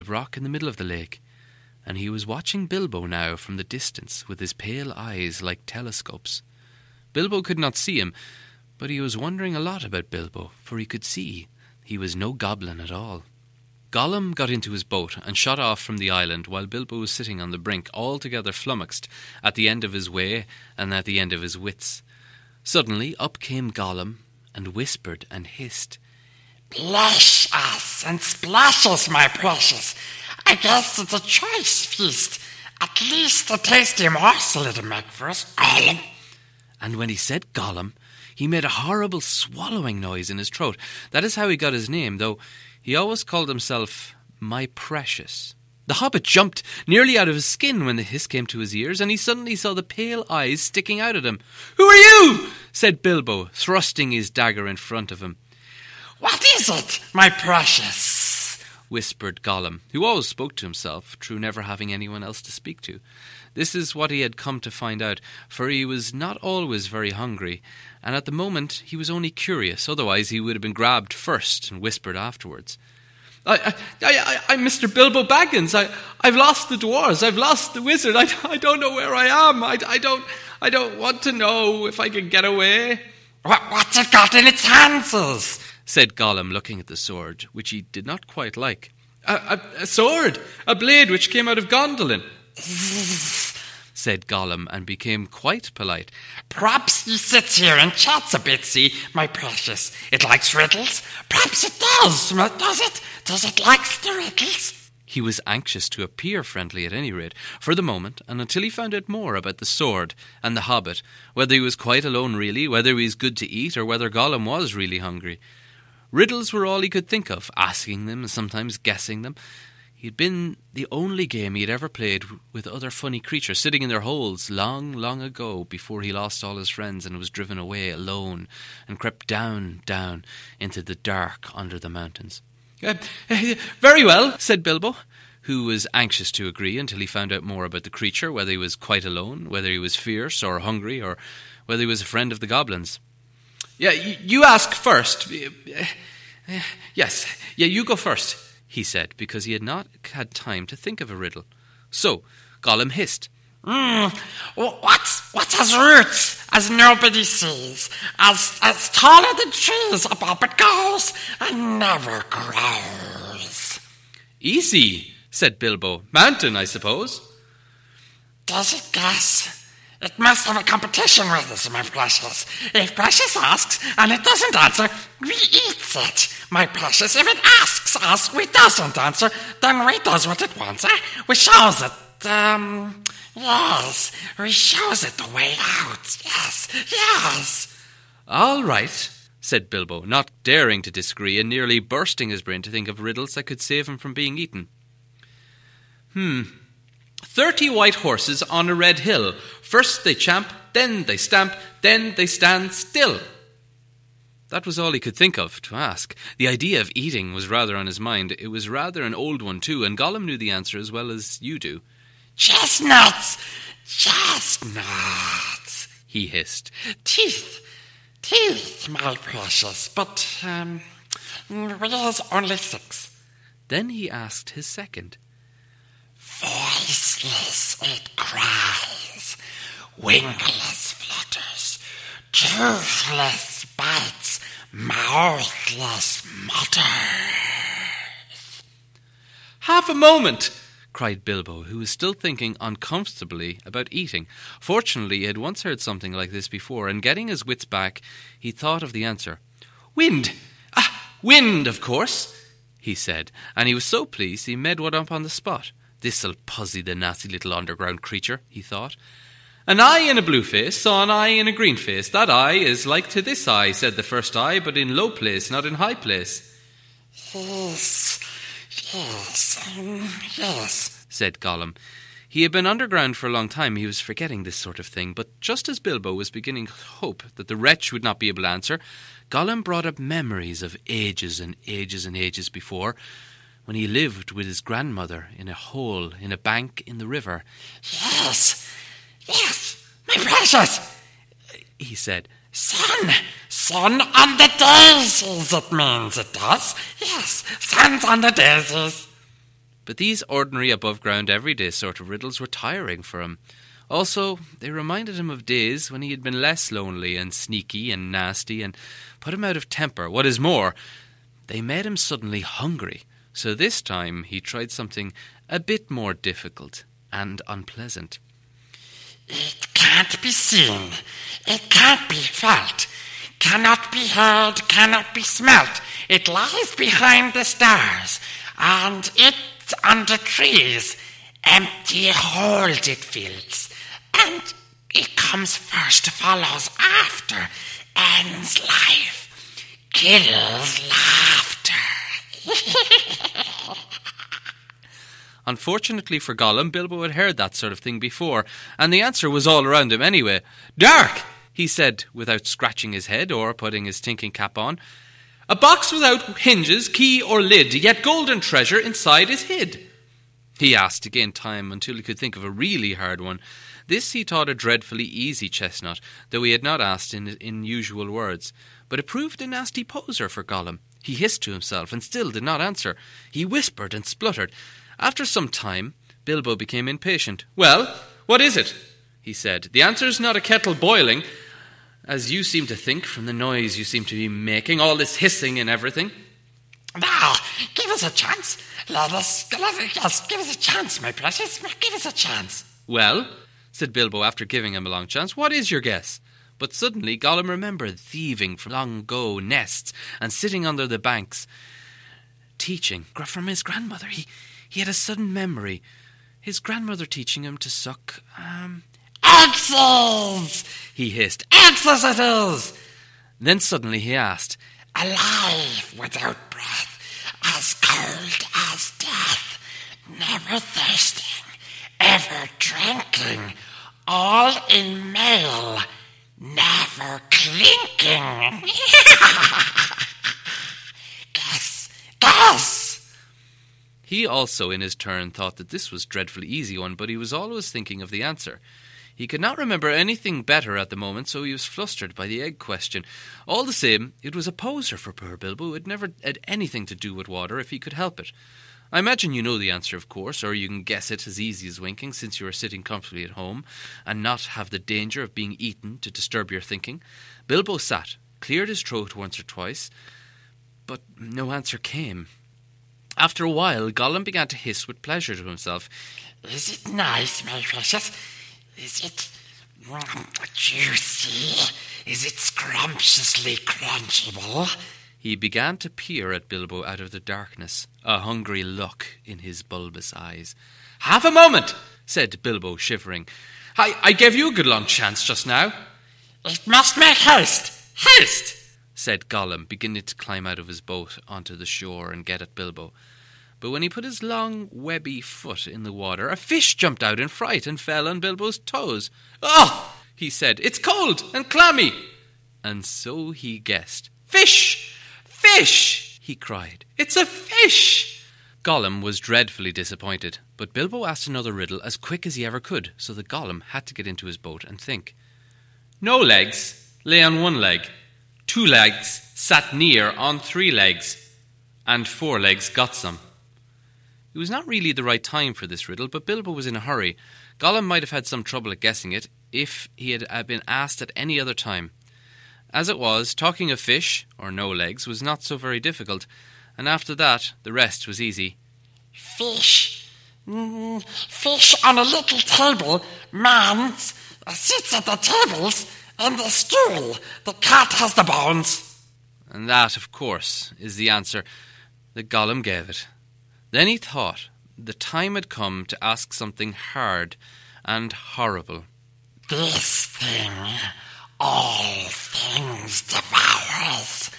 rock in the middle of the lake, and he was watching Bilbo now from the distance with his pale eyes like telescopes. Bilbo could not see him, but he was wondering a lot about Bilbo, for he could see he was no goblin at all. Gollum got into his boat and shot off from the island while Bilbo was sitting on the brink, altogether flummoxed, at the end of his way and at the end of his wits. Suddenly up came Gollum and whispered and hissed, "Bless us and splash us, my precious. I guess it's a choice feast. At least a tasty morsel it'll make for us, Gollum." And when he said Gollum, he made a horrible swallowing noise in his throat. That is how he got his name, though he always called himself My Precious. The Hobbit jumped nearly out of his skin when the hiss came to his ears, and he suddenly saw the pale eyes sticking out at him. "Who are you?" said Bilbo, thrusting his dagger in front of him. "What is it, my precious?" whispered Gollum, who always spoke to himself, through never having anyone else to speak to. This is what he had come to find out, for he was not always very hungry, and at the moment he was only curious, otherwise he would have been grabbed first and whispered afterwards. I'm Mr. Bilbo Baggins. I've lost the dwarves. I've lost the wizard. I don't know where I am. I don't want to know if I can get away." What's it got in its hands?" said Gollum, looking at the sword, which he did not quite like. A sword, a blade which came out of Gondolin, said Gollum, and became quite polite. "Perhaps he sits here and chats a bit, see, my precious. It likes riddles. Perhaps it does. Does it? Does it like the riddles?" He was anxious to appear friendly at any rate, for the moment, and until he found out more about the sword and the hobbit, whether he was quite alone really, whether he was good to eat, or whether Gollum was really hungry. Riddles were all he could think of, asking them and sometimes guessing them. He'd been the only game he had ever played with other funny creatures sitting in their holes long, long ago, before he lost all his friends and was driven away alone and crept down into the dark under the mountains. "Very well," said Bilbo, who was anxious to agree until he found out more about the creature, whether he was quite alone, whether he was fierce or hungry, or whether he was a friend of the goblins. "Yeah, you ask first." "Yes, you go first," he said, because he had not had time to think of a riddle. So Gollum hissed, What's as roots as nobody sees, as taller than trees, above it goes and never grows?" "Easy," said Bilbo. "Mountain, I suppose." "Does it guess? It must have a competition with us, my precious. If Precious asks and it doesn't answer, we eats it. My precious, if it asks us, we doesn't answer, then we does what it wants, eh? We shows it, yes, we shows it the way out, yes. "All right," said Bilbo, not daring to disagree and nearly bursting his brain to think of riddles that could save him from being eaten. 30 white horses on a red hill. First they champ, then they stamp, then they stand still. That was all he could think of to ask. The idea of eating was rather on his mind. It was rather an old one too, and Gollum knew the answer as well as you do. Chestnuts, he hissed. Teeth, my precious, but there's only 6. Then he asked his second. Voiceless it cries, wingless flutters, toothless bites, mouthless mutters. "Half a moment!" cried Bilbo, who was still thinking uncomfortably about eating. Fortunately, he had once heard something like this before, and getting his wits back, he thought of the answer. "Wind! Wind, of course," he said, and he was so pleased he made one up on the spot. "This'll puzzle the nasty little underground creature," he thought. "An eye in a blue face saw an eye in a green face. That eye is like to this eye, said the first eye, but in low place, not in high place." Yes, said Gollum. He had been underground for a long time. He was forgetting this sort of thing, but just as Bilbo was beginning to hope that the wretch would not be able to answer, Gollum brought up memories of ages and ages and ages before, when he lived with his grandmother in a hole in a bank in the river. Yes, my precious, he said. Sun on the daisies, it means it does. Yes, sun's on the daisies. But these ordinary above-ground everyday sort of riddles were tiring for him. Also, they reminded him of days when he had been less lonely and sneaky and nasty and put him out of temper. What is more, they made him suddenly hungry. So this time he tried something a bit more difficult and unpleasant. It can't be seen. It can't be felt. Cannot be heard, cannot be smelt. It lies behind the stars, and it's under trees. Empty holes it fills, and it comes first, follows after, ends life, kills laughter. Unfortunately for Gollum, Bilbo had heard that sort of thing before, and the answer was all around him anyway. "Dark," he said, without scratching his head or putting his thinking cap on. "A box without hinges, key or lid, yet golden treasure inside is hid." He asked again time until he could think of a really hard one. This he thought a dreadfully easy chestnut, though he had not asked in usual words. But it proved a nasty poser for Gollum. He hissed to himself and still did not answer. He whispered and spluttered. After some time, Bilbo became impatient. "Well, what is it?" he said. "The answer's not a kettle boiling, as you seem to think from the noise you seem to be making, all this hissing and everything." Now, give us a chance. Yes, give us a chance, my precious. Give us a chance. "Well," said Bilbo after giving him a long chance, "what is your guess?" But suddenly Gollum remembered thieving from long-ago nests and sitting under the banks, teaching from his grandmother. He had a sudden memory. His grandmother teaching him to suck, Axes! he hissed. Axes it is! Then suddenly he asked, Alive without breath, as cold as death, never thirsting, ever drinking, all in mail, never clinking. Guess! He also, in his turn, thought that this was a dreadfully easy one, but he was always thinking of the answer. He could not remember anything better at the moment, so he was flustered by the egg question. All the same, it was a poser for poor Bilbo, who had never had anything to do with water if he could help it. I imagine you know the answer, of course, or you can guess it as easy as winking, since you are sitting comfortably at home, and not have the danger of being eaten to disturb your thinking. Bilbo sat, cleared his throat once or twice, but no answer came. After a while, Gollum began to hiss with pleasure to himself. Is it nice, my precious? Is it juicy? Is it scrumptiously crunchable? He began to peer at Bilbo out of the darkness, a hungry look in his bulbous eyes. "Half a moment," said Bilbo, shivering. I gave you a good long chance just now." "It must make haste! Haste!" said Gollum, beginning to climb out of his boat onto the shore and get at Bilbo. But when he put his long, webby foot in the water, a fish jumped out in fright and fell on Bilbo's toes. "Oh!" he said, "it's cold and clammy." And so he guessed. "Fish! Fish!" he cried. "It's a fish!" Gollum was dreadfully disappointed, but Bilbo asked another riddle as quick as he ever could, so that Gollum had to get into his boat and think. "No legs, lay on one leg. 2 legs, sat near on 3 legs. And 4 legs got some." It was not really the right time for this riddle, but Bilbo was in a hurry. Gollum might have had some trouble at guessing it if he had been asked at any other time. As it was, talking of fish, or no legs, was not so very difficult, and after that, the rest was easy. Fish. Fish on a little table. Man sits at the tables and the stool. The cat has the bones. And that, of course, is the answer that Gollum gave it. Then he thought the time had come to ask something hard and horrible. This thing all things devours.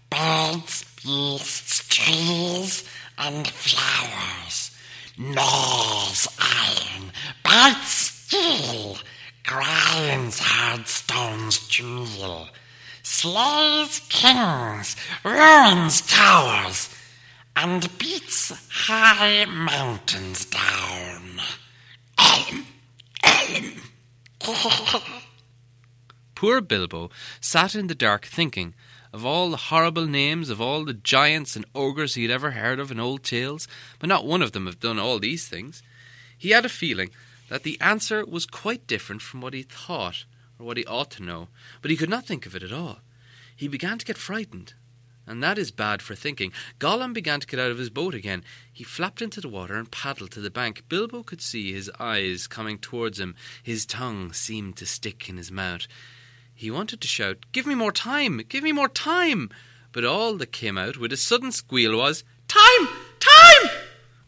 Birds, beasts, trees, and flowers. Gnaws iron, bites steel, grinds hard stones to meal. Slays kings, ruins towers, and beats high mountains down. Poor Bilbo sat in the dark thinking, of all the horrible names of all the giants and ogres he had ever heard of in old tales, but not one of them had done all these things. He had a feeling that the answer was quite different from what he thought or what he ought to know, but he could not think of it at all. He began to get frightened, and that is bad for thinking. Gollum began to get out of his boat again. He flapped into the water and paddled to the bank. Bilbo could see his eyes coming towards him. His tongue seemed to stick in his mouth. He wanted to shout, "Give me more time! Give me more time!" But all that came out with a sudden squeal was, "Time! Time!"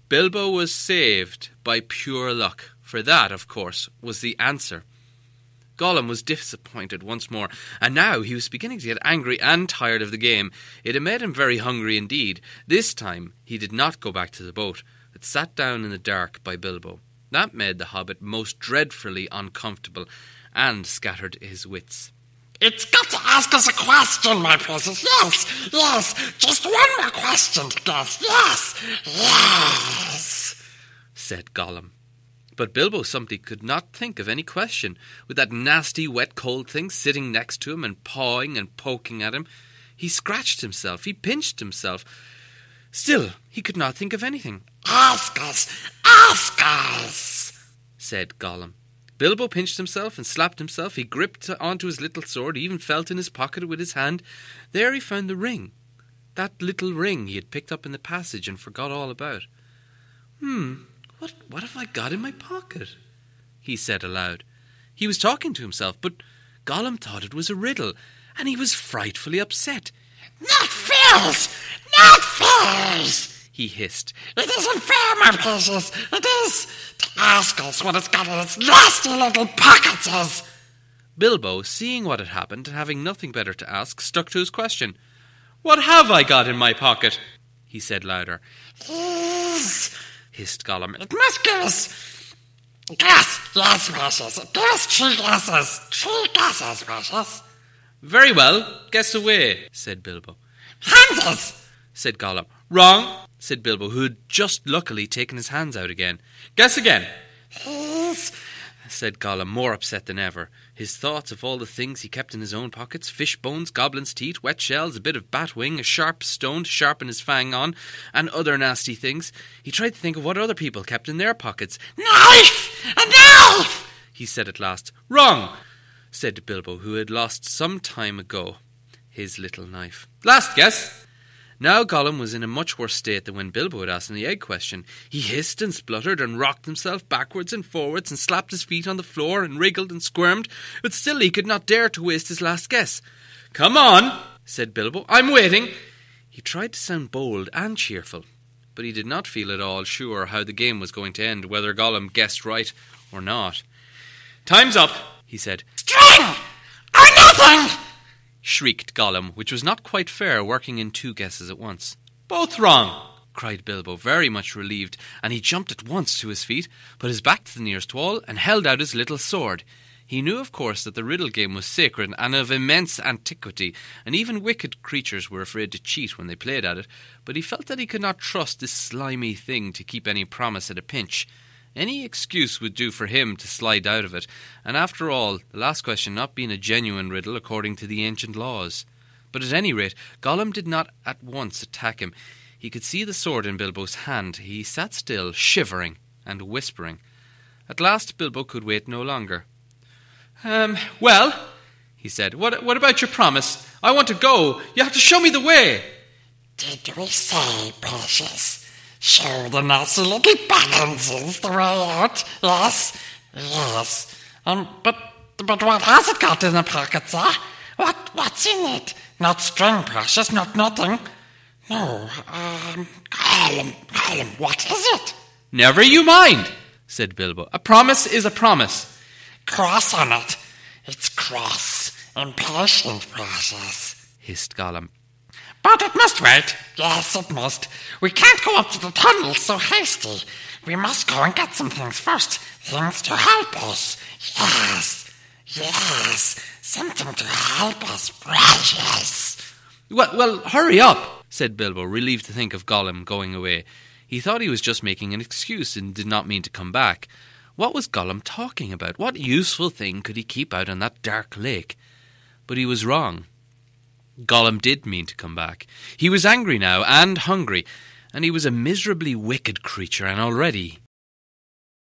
Bilbo was saved by pure luck, for that, of course, was the answer. Gollum was disappointed once more, and now he was beginning to get angry and tired of the game. It had made him very hungry indeed. This time he did not go back to the boat, but sat down in the dark by Bilbo. That made the hobbit most dreadfully uncomfortable, and scattered his wits. It's got to ask us a question, my precious. Yes, yes. Just one more question to guess. Yes, yes, said Gollum. But Bilbo simply could not think of any question, with that nasty wet cold thing sitting next to him and pawing and poking at him. He scratched himself, he pinched himself. Still, he could not think of anything. Ask us, said Gollum. Bilbo pinched himself and slapped himself. He gripped onto his little sword, he even felt in his pocket with his hand. There he found the ring, that little ring he had picked up in the passage and forgot all about. What have I got in my pocket? He said aloud. He was talking to himself, but Gollum thought it was a riddle, and he was frightfully upset. Not fairs! Not fairs! He hissed. It isn't fair, my precious. It is to ask us what it's got in its nasty little pockets. Bilbo, seeing what had happened and having nothing better to ask, stuck to his question. What have I got in my pocket? He said louder. Hissed Gollum. It must give us... Guess! Yes, precious. Give us 3 guesses. 3 guesses, precious. Very well. Guess away, said Bilbo. Hands! Said Gollum. Wrong, said Bilbo, who had just luckily taken his hands out again. Guess again. Said Gollum, more upset than ever. His thoughts of all the things he kept in his own pockets, fish bones, goblin's teeth, wet shells, a bit of bat wing, a sharp stone to sharpen his fang on, and other nasty things. He tried to think of what other people kept in their pockets. Knife! A knife! He said at last. Wrong, said Bilbo, who had lost some time ago his little knife. Last guess. Now Gollum was in a much worse state than when Bilbo had asked him the egg question. He hissed and spluttered and rocked himself backwards and forwards and slapped his feet on the floor and wriggled and squirmed, but still he could not dare to waste his last guess. Come on, said Bilbo, I'm waiting. He tried to sound bold and cheerful, but he did not feel at all sure how the game was going to end, whether Gollum guessed right or not. Time's up, he said. String! Or nothing! Shrieked Gollum, which was not quite fair, working in 2 guesses at once. Both wrong, cried Bilbo, very much relieved, and he jumped at once to his feet, put his back to the nearest wall, and held out his little sword. He knew, of course, that the riddle game was sacred and of immense antiquity, and even wicked creatures were afraid to cheat when they played at it, but he felt that he could not trust this slimy thing to keep any promise at a pinch. Any excuse would do for him to slide out of it, and after all, the last question not being a genuine riddle according to the ancient laws. But at any rate, Gollum did not at once attack him. He could see the sword in Bilbo's hand. He sat still, shivering and whispering. At last Bilbo could wait no longer. Well, he said, what about your promise? I want to go. You have to show me the way. Did we say, precious? Show the nasty little bagginses the way out. Yes, yes. But what has it got in the pocket, sir? What's in it? Not string, precious, not nothing. No, Gollum, what is it? Never you mind, said Bilbo. A promise is a promise. Cross on it. It's cross. Impatient, precious, hissed Gollum. But it must wait. Yes, it must. We can't go up to the tunnel so hasty. We must go and get some things first. Things to help us. Yes, yes. Something to help us, precious. Well, hurry up, said Bilbo, relieved to think of Gollum going away. He thought he was just making an excuse and did not mean to come back. What was Gollum talking about? What useful thing could he keep out on that dark lake? But he was wrong. Gollum did mean to come back. He was angry now and hungry, and he was a miserably wicked creature, and already